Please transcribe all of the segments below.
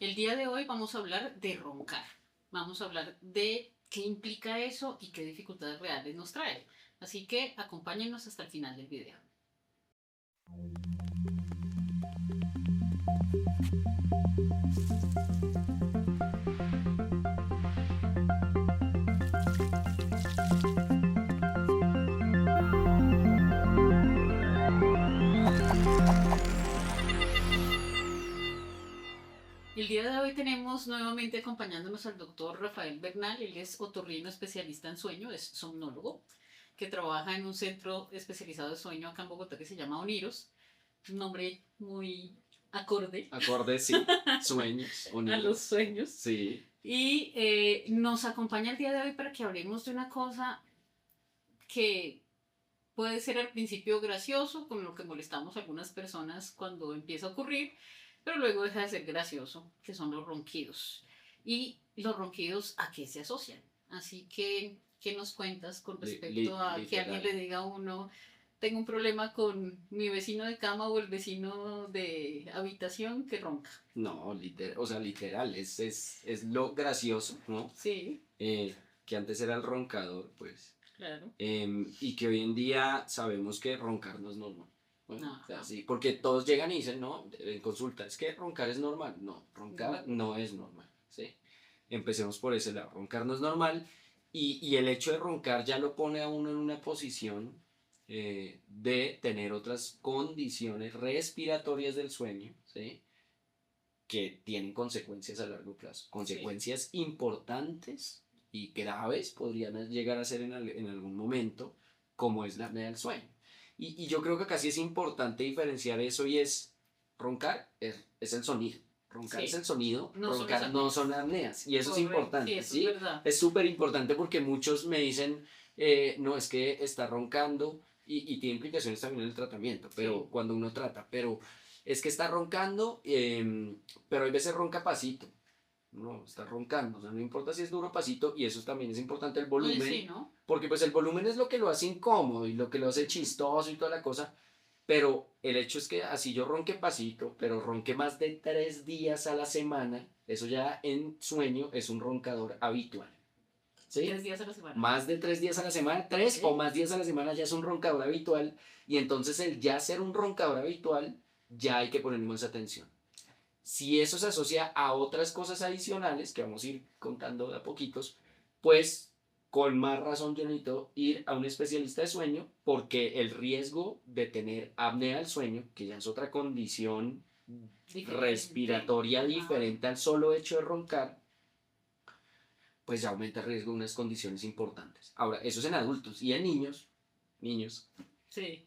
El día de hoy vamos a hablar de roncar. Vamos a hablar de qué implica eso y qué dificultades reales nos trae. Así que acompáñenos hasta el final del video. El día de hoy tenemos nuevamente acompañándonos al doctor Rafael Bernal. Él es otorrino especialista en sueño, es somnólogo, que trabaja en un centro especializado de sueño acá en Bogotá que se llama Oniros. Un nombre muy acorde Acorde, sí. Sueños, a los unidos. sueños. Sí. Y nos acompaña el día de hoy para que hablemos de una cosa que puede ser al principio gracioso, con lo que molestamos a algunas personas cuando empieza a ocurrir, pero luego deja de ser gracioso, que son los ronquidos. Y los ronquidos, ¿a qué se asocian? Así que, ¿qué nos cuentas con respecto a que alguien le diga a uno, tengo un problema con mi vecino de cama o el vecino de habitación que ronca? No, literal, es lo gracioso, ¿no? Sí, Que antes era el roncador, pues. claro. Y que hoy en día sabemos que roncar no es normal. Bueno, o sea, Ajá. sí, porque todos llegan y dicen, no, en consulta, es que roncar es normal. No, roncar no es normal, ¿sí? Empecemos por ese lado, roncar no es normal y el hecho de roncar ya lo pone a uno en una posición de tener otras condiciones respiratorias del sueño, ¿sí? Que tienen consecuencias a largo plazo, consecuencias importantes y graves podrían llegar a ser en algún momento, como es la apnea del sueño. Y yo creo que casi es importante diferenciar eso y es roncar es el sonido. Roncar es Sí. el sonido, No son roncar las no apneas. son apneas. Y eso es Correcto. Sí, importante, eso ¿sí? es verdad. Es súper importante porque muchos me dicen, no, es que está roncando y tiene implicaciones también en el tratamiento, pero Sí. cuando uno trata, pero es que está roncando, pero hay veces ronca pasito. No, está roncando, o sea, no importa si es duro o pasito, y eso también es importante el Oye, volumen, sí, ¿no? porque pues el volumen es lo que lo hace incómodo y lo que lo hace Ujú. chistoso y toda la cosa, pero el hecho es que así yo ronque pasito, pero ronque más de 3 días a la semana, eso ya en sueño es un roncador habitual, ¿sí? 3 días a la semana. Más de 3 días a la semana, tres Ok. o más días a la semana ya es un roncador habitual, y entonces el ya ser un roncador habitual, ya hay que poner más atención. Si eso se asocia a otras cosas adicionales, que vamos a ir contando de a poquitos, pues con más razón yo necesito ir a un especialista de sueño porque el riesgo de tener apnea del sueño, que ya es otra condición Diferente. respiratoria Ajá. diferente al solo hecho de roncar, pues ya aumenta el riesgo de unas condiciones importantes. Ahora, eso es en adultos y en niños, Sí.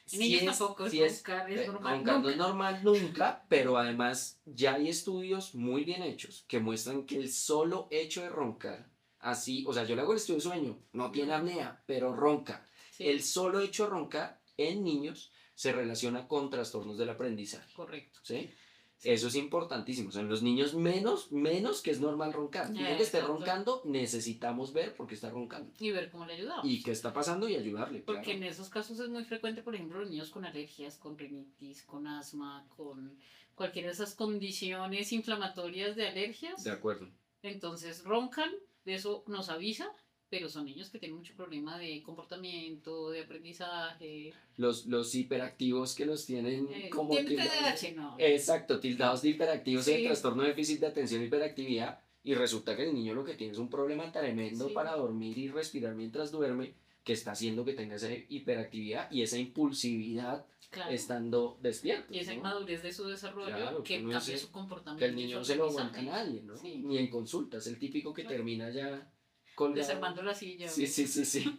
En si niños es, tampoco es si es, roncar, es normal. roncar no Nunca. es normal nunca, pero además ya hay estudios muy bien hechos que muestran que el solo hecho de roncar, así, o sea, yo le hago el estudio de sueño, no tiene Ujú. apnea, pero ronca. El Sí, solo hecho de roncar en niños se relaciona con trastornos del aprendizaje, correcto. ¿sí? Sí. Eso es importantísimo. O sea, en los niños menos que es normal roncar. Niño que esté Exacto. roncando, necesitamos ver por qué está roncando. Y ver cómo le Y ayudamos. qué está pasando y ayudarle, Porque claro. en esos casos es muy frecuente, por ejemplo, los niños con alergias, con rinitis, con asma, con cualquiera de esas condiciones inflamatorias de De alergias. acuerdo. Entonces roncan, eso nos avisa, pero son niños que tienen mucho problema de comportamiento, de aprendizaje. Los hiperactivos que los tienen como Tiene tildados. TDAH, no. Exacto, tildados de hiperactivos en el Sí, trastorno de déficit de atención y hiperactividad. Y resulta que el niño lo que tiene es un problema tremendo sí, para dormir y respirar mientras duerme, que está haciendo que tenga esa hiperactividad y esa impulsividad claro. estando despierto. Y esa ¿no? inmadurez de su desarrollo Claro, que que uno cambia dice su que el comportamiento y su niño no se lo aguanta a aprendizaje. nadie, ¿no? Sí, Ni en consulta, es el típico que claro. termina ya colgado. Desarmando la silla Sí, sí, sí, sí.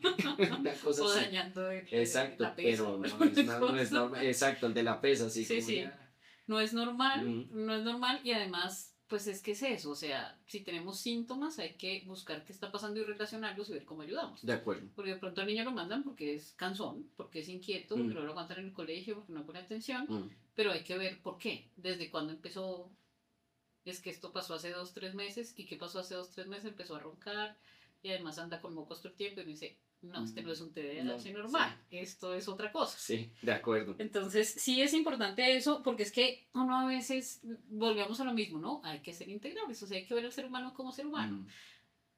Una cosa o así. dañando Exacto, la pesa pero o no es, alguna no es cosa. normal. Exacto, el de la pesa, así Sí, como sí. ya. No es normal, Ujú. no es normal y además, pues es que es eso, o sea, si tenemos síntomas hay que buscar qué está pasando y relacionarlos y ver cómo ayudamos. De acuerdo. Porque de pronto al niño lo mandan porque es cansón, porque es inquieto, porque Mm, no lo aguantan en el colegio, porque no pone atención, mm. pero hay que ver por qué, desde cuándo empezó, es que esto pasó hace 2, 3 meses y qué pasó hace 2, 3 meses, empezó a roncar y además anda con mocos todo el tiempo y me dice, no, este no es un TDAH No, normal, esto es otra cosa. Sí, de acuerdo. Entonces, sí es importante eso, porque es que uno a veces, volvemos a lo mismo, ¿no? Hay que ser integrales, o sea, hay que ver al ser humano como ser humano. Mm,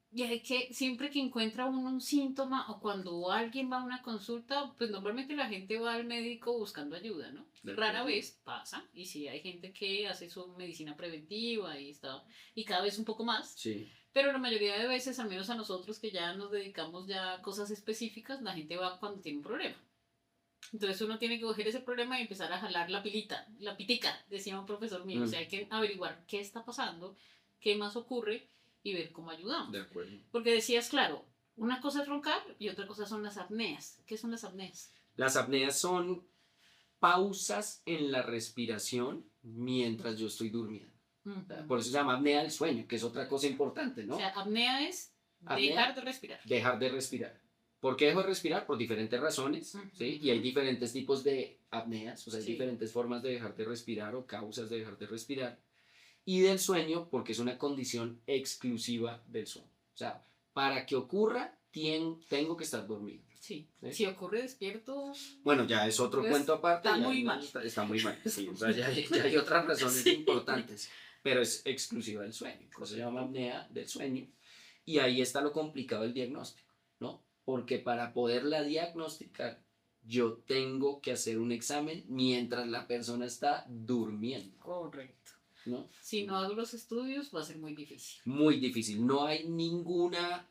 Y hay que, siempre que encuentra uno un síntoma o cuando alguien va a una consulta, pues normalmente la gente va al médico buscando ayuda, ¿no? de Rara acuerdo. vez pasa, y sí hay gente que hace su medicina preventiva y está, y cada vez un poco más, Sí, pero la mayoría de veces, al menos a nosotros que ya nos dedicamos ya a cosas específicas, la gente va cuando tiene un problema. Entonces uno tiene que coger ese problema y empezar a jalar la pilita, la pitica, decía un profesor mío. O mm, sea, hay que averiguar qué está pasando, qué más ocurre y ver cómo de ayudamos. acuerdo. Porque decías, claro, una cosa es roncar y otra cosa son las apneas. ¿Qué son las apneas? Las apneas son pausas en la respiración mientras yo estoy durmiendo. Ujú. Por eso se llama apnea del sueño, que es otra cosa importante, O ¿no? sea, apnea es Apnea, dejar de respirar. dejar de respirar. ¿Por qué dejo de respirar? Por diferentes razones, ¿sí? Y hay Ujú. diferentes tipos de apneas, o sea, hay Sí. diferentes formas de dejar de respirar o causas de dejar de respirar. Y del sueño, porque es una condición exclusiva del sueño. O sea, para que ocurra, tengo que estar dormido. Sí. ¿Sí? Si ocurre despierto, Bueno, ya es otro pues, cuento aparte. está ya muy mal. está muy mal, sí. O sea, ya hay otras razones Sí. importantes, pero es exclusiva del sueño. Por eso se llama apnea del sueño. Y ahí está lo complicado del diagnóstico, ¿no? Porque para poderla diagnosticar, yo tengo que hacer un examen mientras la persona está durmiendo, Correcto. ¿no? Si no hago los estudios, va a ser muy difícil. Muy difícil. No hay ninguna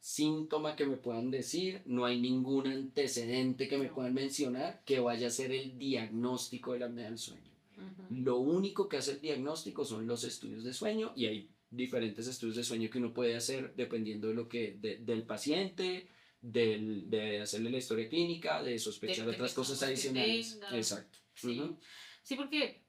síntoma que me puedan decir, no hay ningún antecedente que me No. puedan mencionar que vaya a ser el diagnóstico de la apnea del sueño. Ujú. Lo único que hace el diagnóstico son los estudios de sueño y hay diferentes estudios de sueño que uno puede hacer dependiendo de lo que del paciente, de hacerle la historia clínica, de sospechar De otras cosas personas que adicionales. tengan. Exacto. Sí. Ujú. Sí, porque,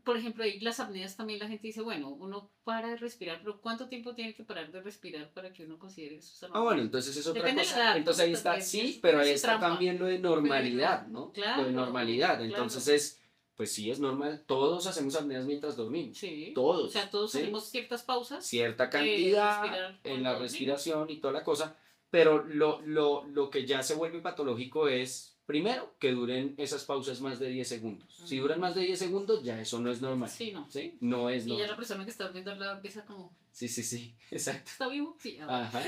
por ejemplo, ahí las apneas también la gente dice, bueno, uno para de respirar, pero ¿cuánto tiempo tiene que parar de respirar para que uno considere eso está Ah, normal? bueno, entonces es otra Depende de la cosa. edad, Entonces ahí ¿no? está, También sí, eso pero tiene ahí su está trampa. también lo de normalidad, ¿no? Lo Claro, de normalidad. claro. Entonces es, pues sí, es normal. Todos hacemos apneas mientras dormimos. Sí. Todos. O sea, todos ¿sí? tenemos ciertas pausas Cierta de cantidad respirar en cuando la dormimos. respiración y toda la cosa. Pero lo que ya se vuelve patológico es, primero, que duren esas pausas más de 10 segundos. Si duran más de 10 segundos, ya eso no es normal. Sí, no. ¿Sí? No es Y ya la normal. persona que está durmiendo al lado empieza como, Sí, exacto. ¿está vivo? Sí. Ah, Ajá,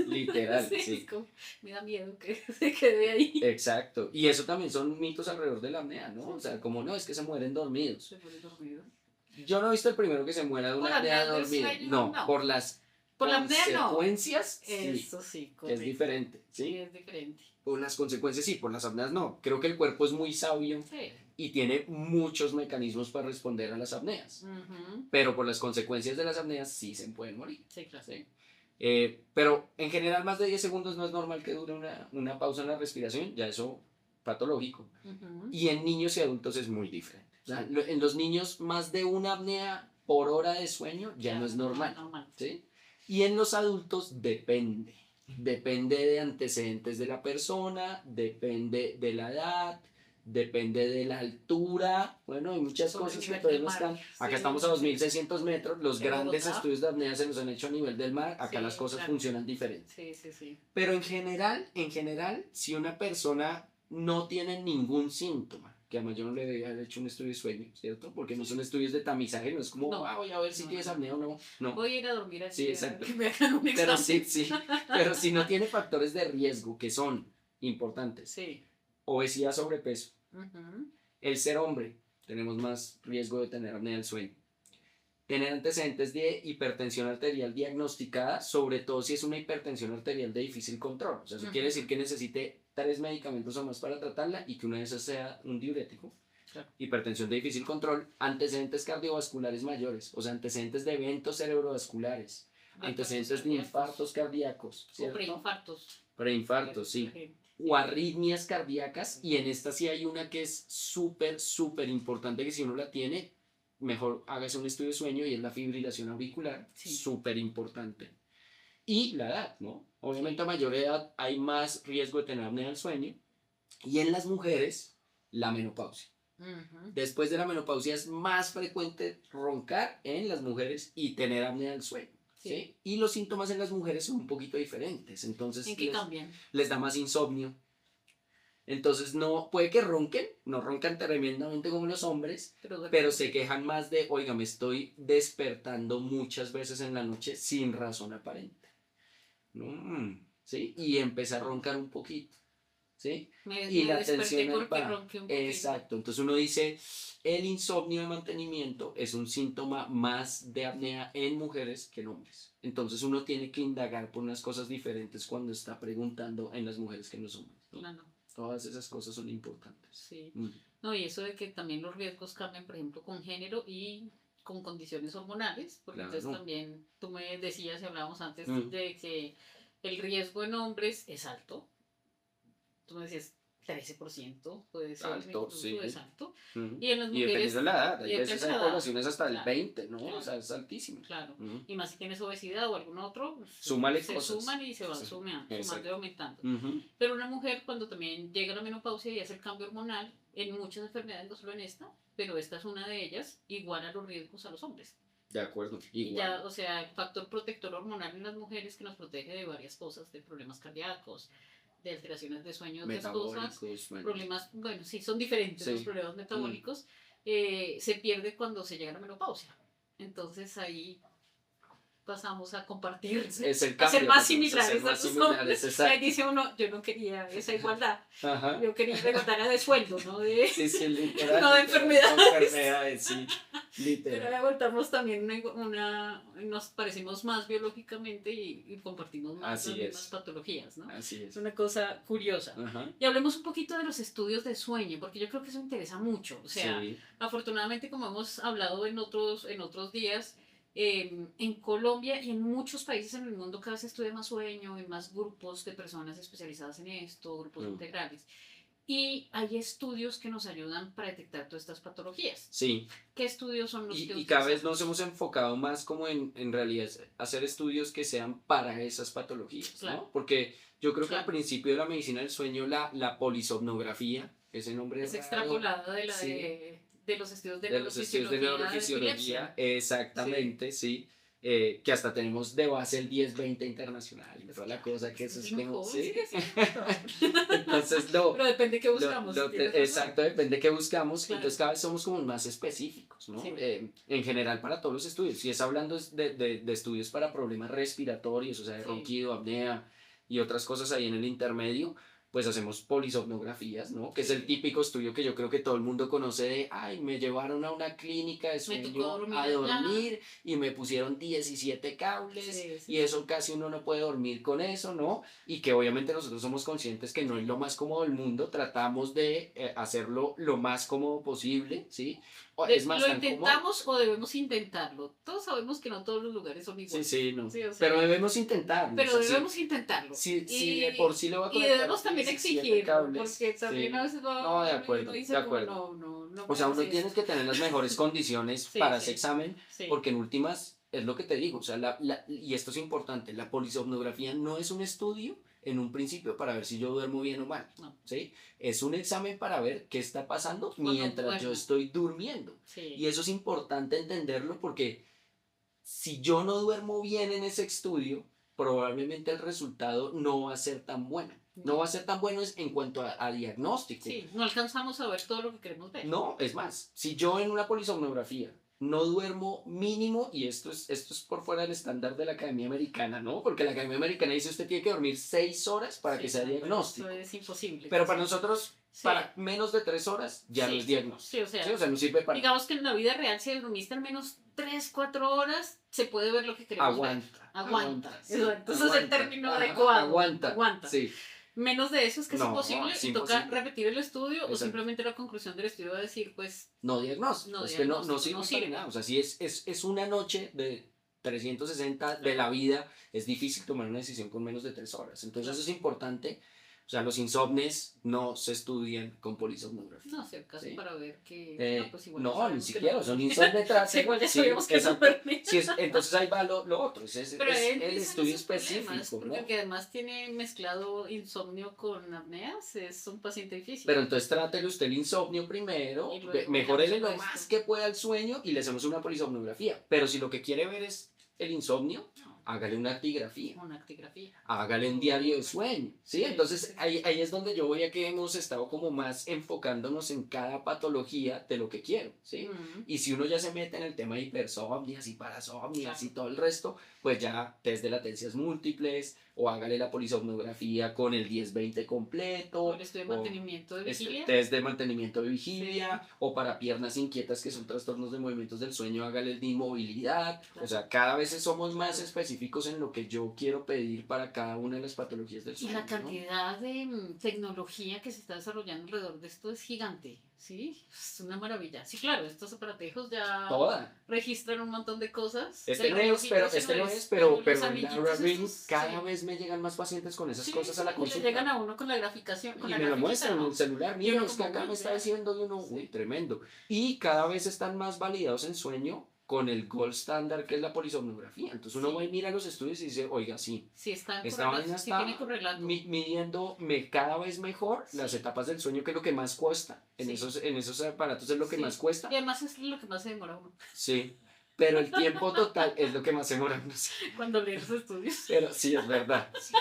literal, sí, sí. es como, me da miedo que se quede ahí. Exacto. Y eso también son mitos alrededor de la apnea, ¿no? Sí, O sea, sí. como no, es que se mueren dormidos. Se pone dormido. Yo no he visto el primero que se muera de Por una la apnea apnea del dormido. sueño, No, no. por las Por la apnea no. consecuencias, sí, Eso sí, que es correcto. diferente, Sí, ¿sí? es diferente. Por las consecuencias sí, por las apneas no. Creo que el cuerpo es muy sabio Sí. y tiene muchos mecanismos para responder a las apneas. Ujú. Pero por las consecuencias de las apneas sí se pueden morir. Sí, claro. ¿Sí? Pero en general más de 10 segundos no es normal que dure una pausa en la respiración, ya eso patológico. Ujú. Y en niños y adultos es muy diferente. O sea, en los niños más de una apnea por hora de sueño ya no es normal. ¿Sí? Y en los adultos depende. Depende de antecedentes de la persona, depende de la edad, depende de la altura. Bueno, hay muchas Sobre el cosas que nivel todavía del no mar. están. Acá Sí, estamos a sí. 2600 metros. Los De grandes Bogotá. estudios de apnea se los han hecho a nivel del mar. Acá Sí, las cosas claro. funcionan diferente. Sí, sí, sí. Pero en general, si una persona no tiene ningún síntoma, que además yo no le debía haber hecho un estudio de sueño, ¿cierto? Porque no son estudios de tamizaje, no es como, No. voy a ver si No, tienes no. apnea o no. No. Voy a ir a dormir Sí, aquí exacto. que me hagan un Pero examen. sí, pero si no tiene factores de riesgo que son importantes, Sí. obesidad, sobrepeso, Ujú. el ser hombre, tenemos más riesgo de tener apnea del sueño. Tener antecedentes de hipertensión arterial diagnosticada, sobre todo si es una hipertensión arterial de difícil control. O sea, eso quiere decir que necesite 3 medicamentos o más para tratarla y que una de esas sea un diurético. Claro. Hipertensión de difícil control, antecedentes cardiovasculares mayores, o sea, antecedentes de eventos cerebrovasculares, antecedentes de infartos cardíacos, O ¿cierto? preinfartos. Preinfartos, sí. O arritmias cardíacas, y en esta sí hay una que es súper importante, que si uno la tiene, mejor hágase un estudio de sueño, y es la fibrilación auricular, Sí. súper importante. Y la edad, ¿no? Obviamente a mayor edad hay más riesgo de tener apnea del sueño, y en las mujeres, la menopausia. Ujú. Después de la menopausia es más frecuente roncar en las mujeres y tener apnea del sueño. ¿sí? Y los síntomas en las mujeres son un poquito diferentes, entonces ¿En qué cambian? les da más insomnio. Entonces no, puede que ronquen, no roncan tremendamente como los hombres, pero se quejan más de, oiga, me estoy despertando muchas veces en la noche sin razón aparente. ¿Sí? Y empecé a roncar un poquito. ¿Sí? Y Me la desperté tensión porque va. ronqué un poquito. Exacto. Entonces uno dice, el insomnio de mantenimiento es un síntoma más de apnea en mujeres que en hombres. Entonces uno tiene que indagar por unas cosas diferentes cuando está preguntando en las mujeres que en los hombres, ¿no? Claro. Todas esas cosas son importantes. Sí. No, y eso de que también los riesgos cambian, por ejemplo, con género y con condiciones hormonales, porque Claro. entonces también tú me decías y hablábamos antes de que el riesgo en hombres es alto. Tú me decías 13% puede ser Alto, incluso, sí. es alto. Y en las Y dependiendo mujeres de la edad, hay y veces hay depende de la edad. poblaciones hasta el Claro, 20, ¿no? claro. O sea, es altísimo. Claro. Y más si tienes obesidad o algún otro, pues, Súmale se cosas. suman y se van Sí. sumando Exacto. y aumentando. Pero una mujer cuando también llega a la menopausia y hace el cambio hormonal, en muchas enfermedades, no solo en esta, pero esta es una de ellas, igual a los riesgos a los hombres. De acuerdo, Y igual. ya, o sea, el factor protector hormonal en las mujeres que nos protege de varias cosas, de problemas cardíacos, de alteraciones de sueño, de cosas, bueno. problemas, bueno, sí, son diferentes los problemas metabólicos, se pierde cuando se llega a la menopausia. Entonces ahí pasamos a compartir, es el a cambio, ser más a similares ser a más los similares, hombres. exacto. Ahí dice uno, yo no quería esa igualdad, Ajá. yo quería igualdad de sueldo, ¿no? De, Sí, literal. no de enfermedades. No, enfermedades, sí, Pero literal. ahora voltamos también nos parecemos más biológicamente y compartimos más Así las es. mismas patologías, ¿no? Así Es es. una cosa curiosa. Ajá. Y hablemos un poquito de los estudios de sueño, porque yo creo que eso interesa mucho. O sea, Sí. afortunadamente, como hemos hablado en otros días, en Colombia y en muchos países en el mundo cada vez se estudia más sueño, hay más grupos de personas especializadas en esto, grupos integrales. Y hay estudios que nos ayudan para detectar todas estas patologías. Sí. ¿Qué estudios son los que Y cada vez nos hemos enfocado más como en realidad hacer estudios que sean para esas patologías, Claro. ¿no? Porque yo creo que Claro. al principio de la medicina del sueño la polisomnografía, ese nombre es raro, extrapolada de la sí, de los estudios de los estudios de neurofisiología, exactamente, sí. Que hasta tenemos de base el 10-20 internacional y toda la cosa, que eso es como, sí. Entonces pero depende de qué buscamos. Exacto, depende de qué buscamos. Claro. Entonces cada vez somos como más específicos, ¿no? Sí. En general para todos los estudios. Si es hablando de estudios para problemas respiratorios, o sea, de ronquido, apnea y otras cosas ahí en el intermedio, pues hacemos polisomnografías, ¿no? Que es el típico estudio que yo creo que todo el mundo conoce de, ay, me llevaron a una clínica de sueño a dormir y me pusieron 17 cables y eso casi uno no puede dormir con eso, ¿no? Y que obviamente nosotros somos conscientes que no es lo más cómodo del mundo, tratamos de hacerlo lo más cómodo posible, ¿sí? Es más, ¿lo intentamos o debemos intentarlo? Todos sabemos que no todos los lugares son iguales. Sí, no. Sí, o sea, pero debemos intentarlo. Pero debemos intentarlo. Sí, de por sí lo va a conectar. Y debemos también exigirlo, porque también a veces no, de acuerdo, dice de acuerdo. No, o sea, uno tiene que tener las mejores condiciones para ese examen, porque en últimas, es lo que te digo, o sea, y esto es importante, la polisomnografía no es un estudio en un principio para ver si yo duermo bien o mal, ¿sí? Es un examen para ver qué está pasando mientras yo estoy durmiendo. Y eso es importante entenderlo porque si yo no duermo bien en ese estudio, probablemente el resultado no va a ser tan bueno. No va a ser tan bueno en cuanto a diagnóstico. Sí, no alcanzamos a ver todo lo que queremos ver. No, es más, si yo en una polisomnografía no duermo mínimo, y esto es por fuera del estándar de la Academia Americana, ¿no? Porque la Academia Americana dice usted tiene que dormir 6 horas para que sea diagnóstico. Eso es imposible. Pero para nosotros, para menos de 3 horas, ya no es diagnóstico. Sí, o sea, no sirve para... Digamos que en la vida real, si dormiste al menos 3-4 horas, se puede ver lo que queremos ver. Aguanta. Exacto. Ese es el término adecuado. Aguanta. Sí. Menos de eso es que es imposible es y toca repetir el estudio o simplemente la conclusión del estudio va a decir, pues... No diagnóstico, es que no sirve nada. O sea, si es una noche de 360 de la vida, es difícil tomar una decisión con menos de 3 horas. Entonces eso es importante. O sea, los insomnes no se estudian con polisomnografía. No, si acaso para ver que... pues igual ni siquiera, son insomnes tras... igual ya sabíamos que eso entonces ahí va lo otro, es el estudio específico, ¿no? Porque además tiene mezclado insomnio con apneas, es un paciente difícil. Pero entonces trátele usted el insomnio primero, mejorele lo más que pueda el sueño y le hacemos una polisomnografía. Pero si lo que quiere ver es el insomnio, hágale una actigrafía. Una actigrafía. Hágale un diario de sueño, ¿sí? Sí, Entonces sí. ahí es donde yo voy a que hemos estado como más enfocándonos en cada patología de lo que quiero, ¿sí? Mm, Y si uno ya se mete en el tema de hipersomnias y parasomnias y claro. todo el resto, pues ya test de latencias múltiples o hágale la polisomnografía con el 10-20 O completo, el estudio de o mantenimiento de vigilia. test de mantenimiento de Sí, vigilia, o para piernas inquietas que son trastornos de movimientos del sueño, hágale el de inmovilidad. O claro, sea, cada vez somos más claro. específicos en lo que yo quiero pedir para cada una de las patologías del Y la sueño, ¿no? cantidad de tecnología que se está desarrollando alrededor de esto es gigante, ¿sí? Es una maravilla. Sí, claro, estos aparatejos ya Toda. registran un montón de cosas. Este El no es, relojito pero, ese este no es, pero pero, los pero el Aura anillitos Ring, esos, cada sí. vez me llegan más pacientes con esas Sí, cosas sí, a la y le llegan consulta. a uno con la graficación, con Y la me lo grafiquita, muestran en el ¿no? celular, Y mira, uno es que como, acá uy, me está vea. diciendo y uno, uy, Sí, tremendo. Y cada vez están más validados en sueño con el gold standard que es la polisomnografía. Entonces uno va y sí, mira los estudios y dice, oiga, sí, sí está en esta vaina sí tiene está correlato. midiéndome cada vez mejor las Sí, etapas del sueño, que es lo que más cuesta. sí, En esos aparatos es lo que más sí. Y cuesta. además es lo que más se demora uno Sí. Pero el tiempo total es lo que más se demora. No sé. cuando lee los estudios. Pero sí, es verdad. Sí.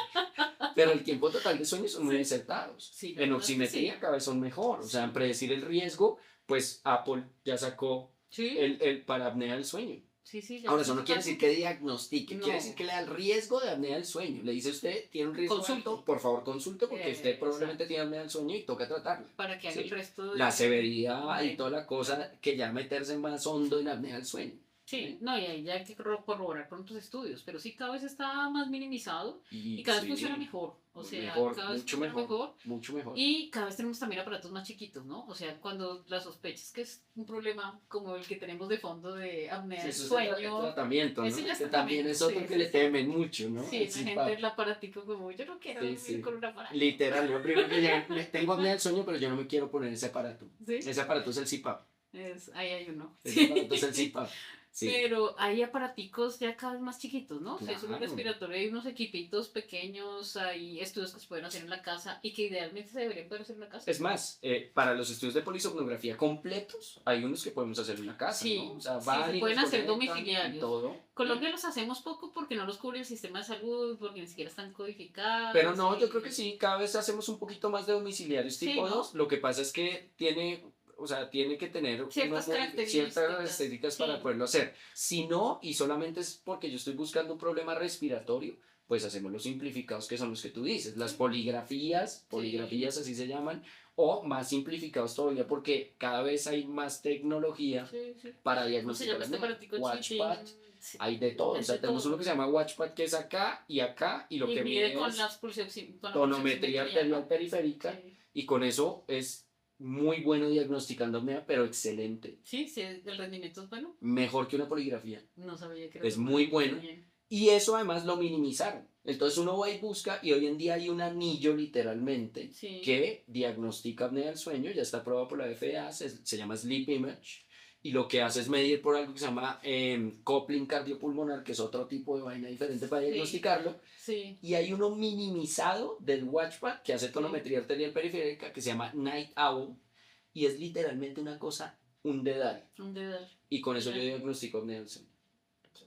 Pero el tiempo total de sueños son muy Sí, acertados. sí, la En verdad es que oximetría sí. cada vez son mejor. O sea, en Sí, predecir el riesgo, pues Apple ya sacó sí, el para apnea del sueño. sí, sí, ya Ahora, está eso no quiere decir sacando. que diagnostique, quiere decir No, que le da el riesgo de apnea del sueño. Le dice usted, tiene un riesgo alto, consulte. por favor consulte porque usted probablemente Exacto. tiene apnea del sueño y toca tratarlo. Para que haga el ¿Sí? resto La de... severidad y Bueno, toda la cosa que ya meterse más hondo en la apnea del sueño. sí, ¿Sí? no, y ahí ya hay que corroborar con otros estudios, pero sí cada vez está más minimizado y Y cada vez funciona sí, mejor. O sea, mejor, cada vez mucho funciona mejor, mejor mucho mejor. y cada vez tenemos también aparatos más chiquitos, ¿no? O sea, cuando la sospechas que es un problema como el que tenemos de fondo de apnea Sí, del eso es el sueño, tratamiento, ese ¿no? ya es Que también tratamiento, es otro sí, que sí, le sí. temen mucho, ¿no? Sí, El la gente CPAP. el aparatico como, yo no quiero Sí, dormir sí. con un aparato. Literal, yo primero que llega, tengo apnea del sueño, pero yo no me quiero poner ese aparato. Sí, Ese aparato es el CPAP. ahí hay uno. Ese aparato es el Sí. CPAP. Sí, Pero hay aparaticos ya cada vez más chiquitos, ¿no? O sea, es un claro. respiratorio, hay unos equipitos pequeños, hay estudios que se pueden hacer en la casa y que idealmente se deberían poder hacer en la casa. Es más, para los estudios de polisomnografía completos, hay unos que podemos hacer en la casa, ¿no? Sí, O sea, sí, se van y los pueden hacer conectan y domiciliarios. todo. Colombia los hacemos poco porque no los cubre el sistema de salud, porque ni siquiera están Pero codificados no, yo creo y... que sí, cada vez hacemos un poquito más de domiciliarios Sí, tipo 2. ¿no? Lo que pasa es que tiene, o sea, tiene que tener Ciertas ciertas características. características para Sí, poderlo hacer. Si no, y solamente es porque yo estoy buscando un problema respiratorio, pues hacemos los simplificados que son los que tú dices, las sí, poligrafías, sí, poligrafías así se llaman, o más simplificados todavía porque cada vez hay más tecnología sí, sí. para ¿Cómo se diagnosticar llama este apnea. aparatico chiquitín? Watchpad, Sí, hay de todo. O es sea, de tenemos uno que todo. se llama Watchpad que es acá, y lo Y que mide mide con es con la tonometría pulsioximetría, arterial ¿no? periférica, Sí. y con eso es muy bueno diagnosticando apnea, pero excelente. Sí, sí, el rendimiento es bueno. Mejor que una poligrafía. No sabía que era Es tan muy bueno. bueno. Bien. Y eso además lo minimizaron. Entonces uno va y busca, y hoy en día hay un anillo literalmente Sí, que diagnostica apnea del sueño, ya está aprobado por la FDA, se llama Sleep Image, y lo que hace es medir por algo que se llama coupling cardiopulmonar, que es otro tipo de vaina diferente para sí, diagnosticarlo, sí, y hay uno minimizado del Watchpad que hace sí. tonometría arterial periférica que se llama Night Owl, y es literalmente una cosa, un dedal, Un dedal. y con eso yo Ya. diagnostico apnea del sueño,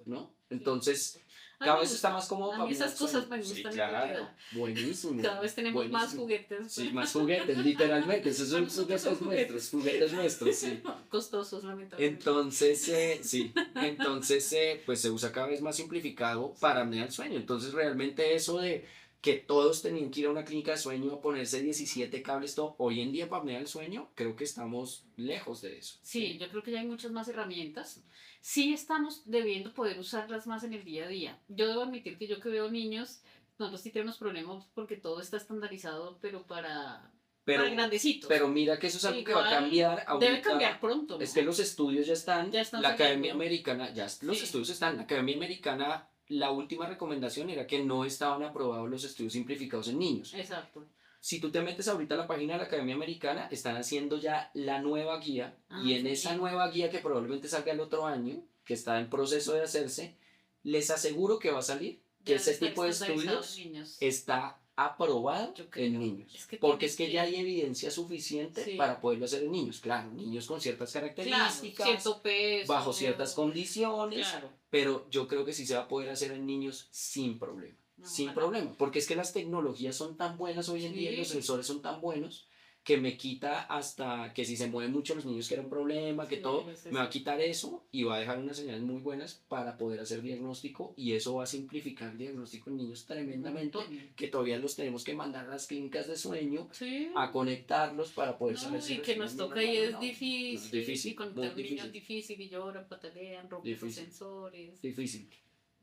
¿no? Sí. Entonces, A cada mí me vez está gusta. más cómodo A para mí apnea del esas cosas sueño. me Sí, gustan en claro, realidad. buenísimo, Cada vez tenemos más buenísimo. juguetes. Sí, más juguetes, literalmente, esos son Nosotros juguetes nuestros, sí. Costosos, lamentablemente. Entonces, sí, entonces pues se usa cada vez más simplificado para apnea del sueño. Entonces realmente eso de que todos tenían que ir a una clínica de sueño a ponerse 17 cables, todo, hoy en día para apnea del sueño creo que estamos lejos de eso. Sí, yo creo que ya hay muchas más herramientas. Sí estamos debiendo poder usarlas más en el día a día. Yo debo admitir que yo que veo niños, nosotros sí tenemos problemas porque todo está estandarizado, pero para Pero, grandecitos. pero mira que eso es algo que va a Igual cambiar debe ahorita. cambiar pronto, ¿no? Es que los estudios ya están, Ya están la Academia saliendo. Americana, ya los Sí. estudios están, la Academia Americana, la última recomendación era que no estaban aprobados los estudios simplificados en niños. Exacto. Si tú te metes ahorita a la página de la Academia Americana, están haciendo ya la nueva guía, y en qué esa bien. nueva guía que probablemente salga el otro año, que está en proceso de hacerse, les aseguro que va a salir que Ya ese está tipo de estandarizado en estudios niños. está aprobado Yo creo. en niños. Es que Porque tiene es que ya hay evidencia suficiente Sí. para poderlo hacer en niños. Claro, niños con ciertas Claro, características, cierto peso. bajo ciertas condiciones, Claro. pero yo creo que sí se va a poder hacer en niños sin problema. Sin Ojalá. problema. Porque es que las tecnologías son tan buenas hoy en día y los Sí. sensores son tan buenos que me quita hasta que si se mueven mucho los niños que era un problema, que Sí, todo, es me va a eso. quitar eso y va a dejar unas señales muy buenas para poder hacer diagnóstico y eso va a simplificar el diagnóstico en niños tremendamente, que todavía los tenemos que mandar a las clínicas de sueño Sí. a conectarlos para poder saber No, si y que reciben nos bien toca o y mal o es no. difícil. Es difícil, Y con muy un niño difícil. es difícil y lloran, patalean, rompen los Difícil. sensores. Difícil.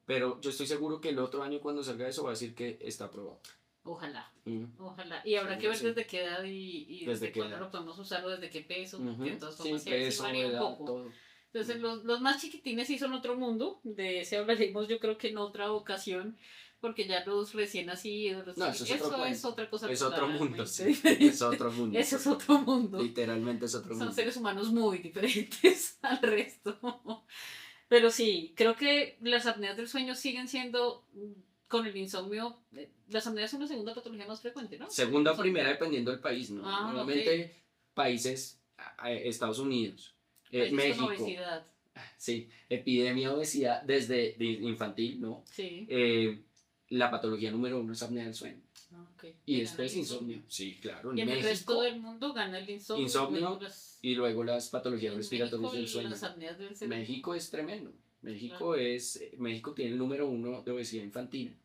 Pero yo estoy seguro que el otro año cuando salga eso va a decir que está aprobado. Ojalá, Mm. ojalá. Y habrá que ver Sí. desde qué edad y Desde desde qué cuándo edad. lo podemos usar o desde qué peso, Ujú. que de todas Sí, formas sí peso, varía un edad, poco. todo. Entonces los más chiquitines sí son otro mundo, de ese hablaremos yo creo que en otra ocasión, porque ya los recién nacidos, No, eso es otro eso es cuento. otra cosa Es otro mundo, totalmente sí. diferente. Es otro mundo. Ese es otro mundo. Literalmente es otro Son mundo. seres humanos muy diferentes al resto. Pero sí, creo que las apneas del sueño siguen siendo, con el insomnio, las apneas son la segunda patología más frecuente, ¿no? Segunda o Son- primera dependiendo del país, ¿no? Ah, Normalmente países, Estados Unidos, Países con México, obesidad. sí, epidemia de obesidad desde infantil, ¿no? Sí. La patología número 1 es apnea del sueño. Ah, ok. Y gana después el insomnio. Sí, claro. Y en el México, resto del mundo gana el insomnio. Insomnio, luego las- y luego las patologías en respiratorias México, del sueño. las apneas del cerebro. México es tremendo. México Claro. México tiene el número 1 de obesidad infantil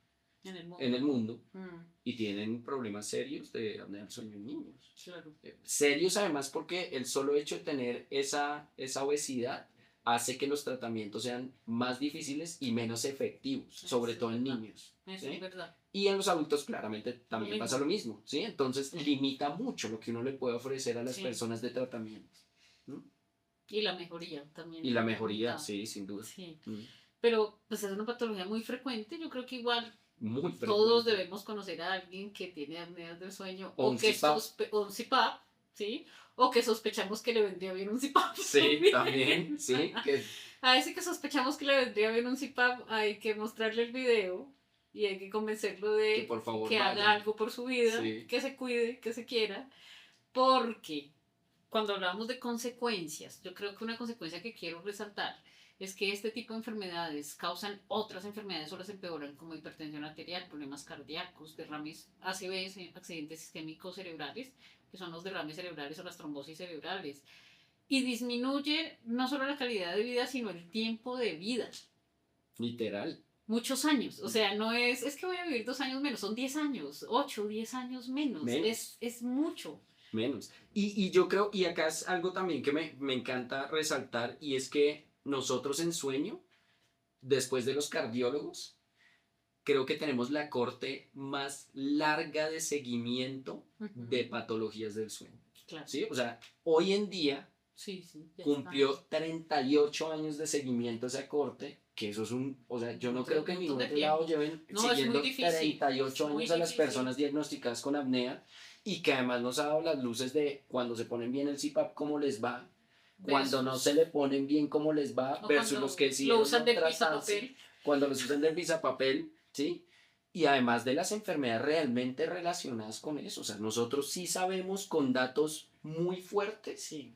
En el mundo. en el mundo Mm, y tienen problemas serios de apnea del sueño en niños. claro. Serios además porque el solo hecho de tener esa obesidad hace que los tratamientos sean más difíciles y menos efectivos, sobre Eso todo es en verdad. niños. Eso ¿sí? es verdad. Y en los adultos claramente también mismo. pasa lo mismo, ¿sí? Entonces limita mucho lo que uno le puede ofrecer a las Sí. personas de tratamiento. Y la mejoría también. Y la mejoría, Aumentada. sí, sin duda. Sí. Mm. Pero pues es una patología muy frecuente. Yo creo que igual Muy frecuente. todos debemos conocer a alguien que tiene apneas del sueño O o un que CPAP. o un CPAP, ¿sí? O que sospechamos que le vendría bien un CPAP. Sí, también, sí. Que, A ese que sospechamos que le vendría bien un CPAP, hay que mostrarle el video y hay que convencerlo que de por favor que haga vaya. algo por su vida, Sí. que se cuide, que se quiera, porque cuando hablamos de consecuencias, yo creo que una consecuencia que quiero resaltar es que este tipo de enfermedades causan otras enfermedades o las empeoran, como hipertensión arterial, problemas cardíacos, derrames ACVs, accidentes isquémicos cerebrales, que son los derrames cerebrales o las trombosis cerebrales. Y disminuye no solo la calidad de vida, sino el tiempo de vida. Literal. Muchos años. O sea, no es que voy a vivir 2 años menos, son 10 años, 8, 10 años menos. Menos. Es mucho. Menos. Y yo creo, y acá es algo también que me encanta resaltar, y es que nosotros en sueño, después de los cardiólogos, creo que tenemos la corte más larga de seguimiento de patologías del sueño. Claro. ¿Sí? O sea, hoy en día Sí, sí. ya cumplió está. 38 años de seguimiento esa corte, que eso es un, o sea, yo no creo que en ningún montón de otro lado tiempo. lleven No, es siguiendo muy difícil, 38 es muy años a las difícil. personas diagnosticadas con apnea y que además nos ha dado las luces de cuando se ponen bien el CPAP, cómo les va, cuando no Versus- se le ponen bien, cómo les va, o versus cuando los que lo decidieron usan no del tratarse, papel. cuando los usan del visapapel, ¿sí? Y además de las enfermedades realmente relacionadas con eso, o sea, nosotros sí sabemos con datos muy fuertes Sí.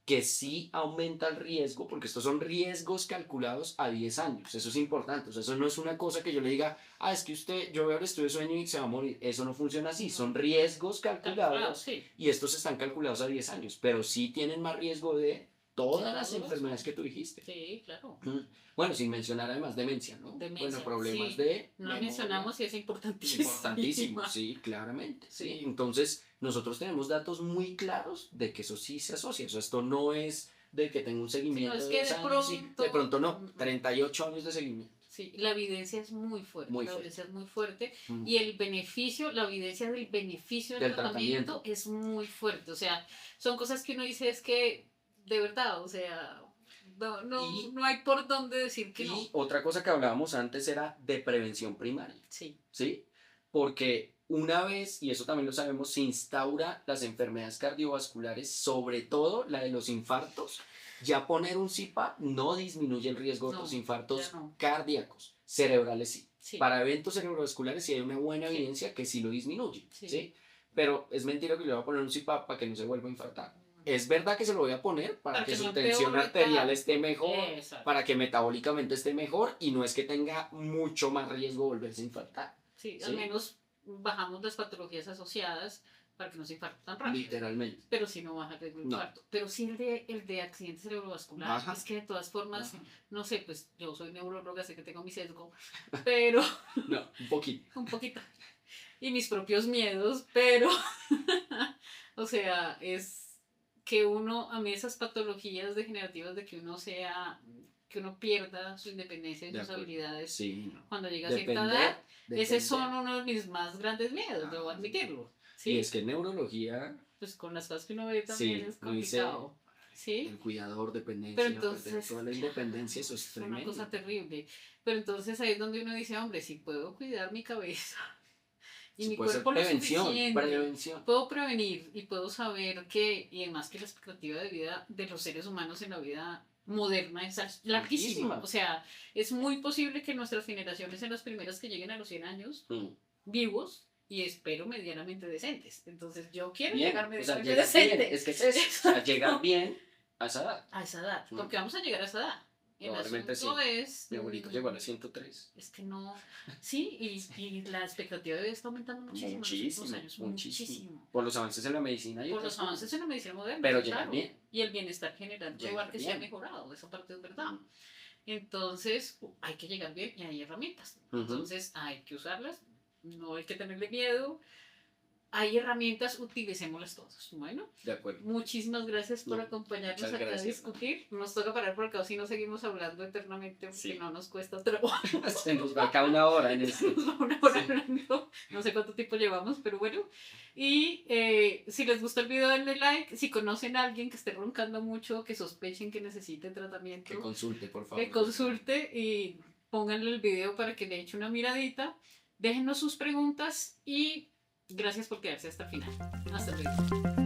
que sí aumenta el riesgo, porque estos son riesgos calculados a 10 años, eso es importante, o sea, eso no es una cosa que yo le diga, es que yo veo el estudio de sueño y se va a morir, eso no funciona así, son riesgos calculados Sí. y estos están calculados a 10 años, pero sí tienen más riesgo de todas las Todos. enfermedades que tú dijiste. Sí, claro. Bueno, sin mencionar además demencia, ¿no? Demencia, Bueno, problemas sí. de No la memoria. mencionamos y es importantísimo. Importantísimo, sí, claramente. Sí. Sí. Entonces, nosotros tenemos datos muy claros de que eso sí se asocia. O sea, esto no es de que tenga un seguimiento Sí, no, es de que 10 de años y pronto- de pronto no, 38 años de seguimiento. Sí, la evidencia es muy fuerte. Muy la fuerte. evidencia es muy fuerte. Mm. Y el beneficio, la evidencia del beneficio del Del tratamiento tratamiento. es muy fuerte. O sea, son cosas que uno dice es que, de verdad, o sea, Y- no hay por dónde decir que Y no. otra cosa que hablábamos antes era de prevención primaria. Sí, ¿Sí? Porque una vez, y eso también lo sabemos, se instaura las enfermedades cardiovasculares, sobre todo la de los infartos, ya poner un CPAP no disminuye el riesgo de No, otros infartos ya no. cardíacos. cerebrales sí. Sí. Para eventos cerebrovasculares sí hay una buena Sí. evidencia que sí lo disminuye, Sí. ¿sí? Pero es mentira que le voy a poner un CPAP para que no se vuelva a infartar. Es verdad que se lo voy a poner para que su no tensión empeore arterial tanto. esté mejor, Exacto. para que metabólicamente esté mejor y no es que tenga mucho más riesgo de volverse a infartar. Sí, ¿Sí? al menos bajamos las patologías asociadas para que no se infarte tan rápido. Literalmente. Pero si no baja el riesgo de No. infarto. Pero sí el de accidente cerebrovascular. Baja. Es que de todas formas, Ajá. no sé, pues yo soy neuróloga, sé que tengo mi sesgo, pero No, un poquito. un poquito. Y mis propios miedos, pero o sea, es que uno, a mí esas patologías degenerativas de que uno sea, que uno pierda su independencia y De sus acuerdo. habilidades Sí, no. cuando llega a cierta Depender, edad, esos depender. son uno de mis más grandes miedos, debo admitirlo. ¿Sí? Y es que en neurología, Pues con las cosas que uno ve también sí, es no dice complicado. ¿Sí? el cuidador, dependencia, Pero entonces, toda la independencia, eso es es una tremendo. cosa terrible. Pero entonces ahí es donde uno dice, hombre, si puedo cuidar mi cabeza y Eso mi puede ser cuerpo lo prevención, suficiente, prevención. puedo prevenir y puedo saber que, y además que la expectativa de vida de los seres humanos en la vida moderna es larguísima. Larguísima. O sea, es muy posible que nuestras generaciones sean las primeras que lleguen a los 100 años Mm. vivos y espero medianamente decentes. Entonces yo quiero Bien, llegar o sea, medianamente llegar decente. bien, es que es eso, o sea, llegar bien a esa edad. A esa edad, Mm. porque vamos a llegar a esa edad. El Probablemente asunto sí. es... Mi abuelito llegó a los 103. Es que no... Sí, y la expectativa de vida está aumentando muchísimo en los últimos Muchísimo, años. Muchísimo. Por los avances en la medicina y Por otras los cosas. avances en la medicina moderna. Pero sí, llegar claro. bien. Y el bienestar general, Llegar igual que se ha bien. mejorado, esa parte es verdad. Entonces, hay que llegar bien y hay herramientas. Ujú. Entonces, hay que usarlas, no hay que tenerle miedo. Hay herramientas, utilicémoslas todos. Bueno, De acuerdo. muchísimas gracias por No, acompañarnos muchas acá a gracias. discutir. Nos toca parar porque así no seguimos hablando eternamente porque Sí. no nos cuesta trabajo. Se nos va acá una hora en esto. Nos va una hora Sí. hablando. No sé cuánto tiempo llevamos, pero bueno. Y si les gustó el video, denle like. Si conocen a alguien que esté roncando mucho, que sospechen que necesite tratamiento, Que consulte, por favor. que consulte y pónganle el video para que le eche una miradita. Déjenos sus preguntas y gracias por quedarse hasta el final. Hasta luego.